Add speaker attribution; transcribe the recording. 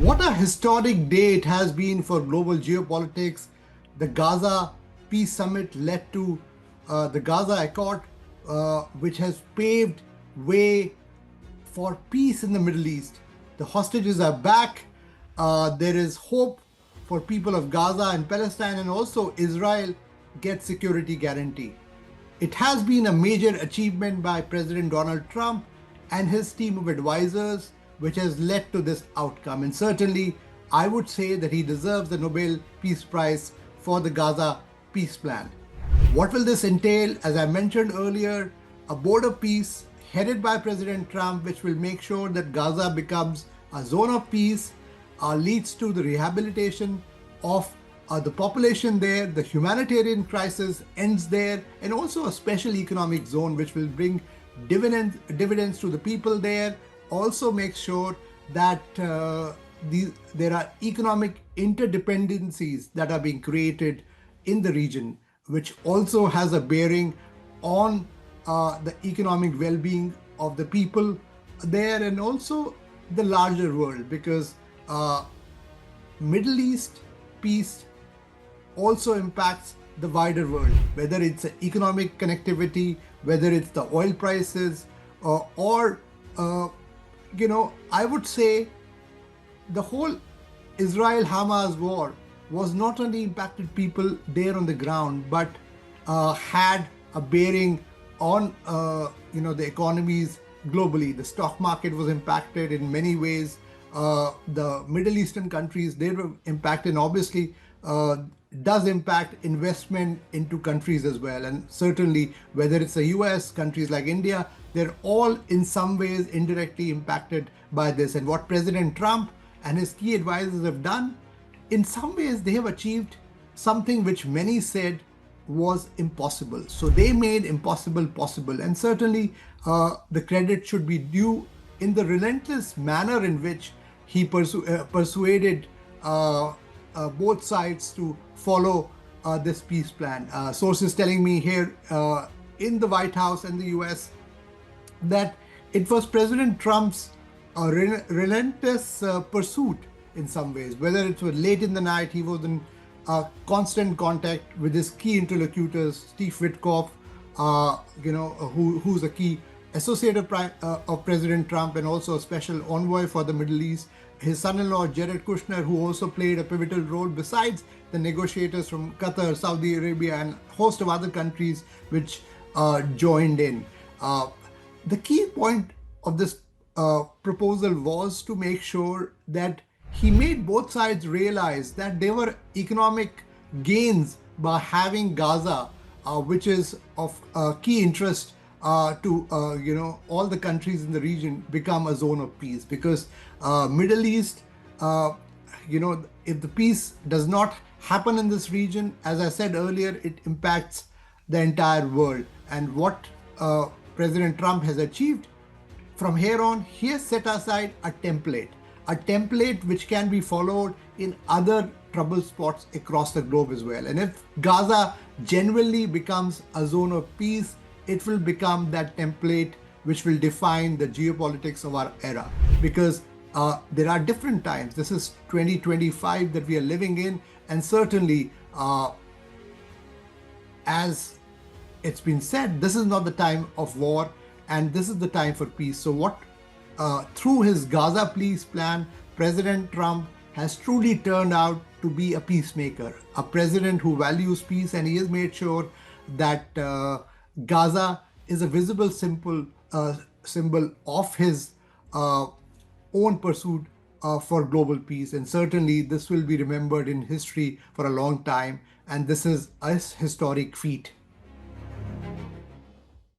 Speaker 1: What a historic day it has been for global geopolitics. The Gaza Peace Summit led to the Gaza Accord, which has paved way for peace in the Middle East. The hostages are back. There is hope for people of Gaza and Palestine, and also Israel gets security guarantee. It has been a major achievement by President Donald Trump and his team of advisors, which has led to this outcome. And certainly, I would say that he deserves the Nobel Peace Prize for the Gaza peace plan. What will this entail? As I mentioned earlier, a board of peace headed by President Trump, which will make sure that Gaza becomes a zone of peace, leads to the rehabilitation of the population there, the humanitarian crisis ends there, and also a special economic zone which will bring dividends to the people there. Also make sure that there are economic interdependencies that are being created in the region, which also has a bearing on the economic well-being of the people there and also the larger world, because Middle East peace also impacts the wider world, whether it's economic connectivity, whether it's the oil prices, or I would say the whole Israel-Hamas war was not only impacted people there on the ground, but had a bearing on the economies globally. The stock market was impacted in many ways. The Middle Eastern countries, they were impacted, and obviously does impact investment into countries as well. And certainly, whether it's the US, countries like India, they're all in some ways indirectly impacted by this. And what President Trump and his key advisors have done, in some ways, they have achieved something which many said was impossible. So they made impossible possible. And certainly, the credit should be due in the relentless manner in which he persuaded both sides to follow this peace plan. Sources telling me here in the White House and the US that it was President Trump's relentless pursuit in some ways. Whether it was late in the night, he was in constant contact with his key interlocutors, Steve Witkoff, who's a key associate of President Trump and also a special envoy for the Middle East. His son-in-law, Jared Kushner, who also played a pivotal role besides the negotiators from Qatar, Saudi Arabia, and a host of other countries which joined in. The key point of this proposal was to make sure that he made both sides realize that there were economic gains by having Gaza, which is of key interest to all the countries in the region, become a zone of peace. Because Middle East, if the peace does not happen in this region, as I said earlier, it impacts the entire world. And what President Trump has achieved from here on, he has set aside a template which can be followed in other trouble spots across the globe as well. And if Gaza genuinely becomes a zone of peace, it will become that template which will define the geopolitics of our era. Because there are different times. This is 2025 that we are living in, and certainly, as it's been said, this is not the time of war, and this is the time for peace. So what, through his Gaza peace plan, President Trump has truly turned out to be a peacemaker, a president who values peace, and he has made sure that Gaza is a visible symbol of his own pursuit for global peace. And certainly this will be remembered in history for a long time. And this is a historic feat.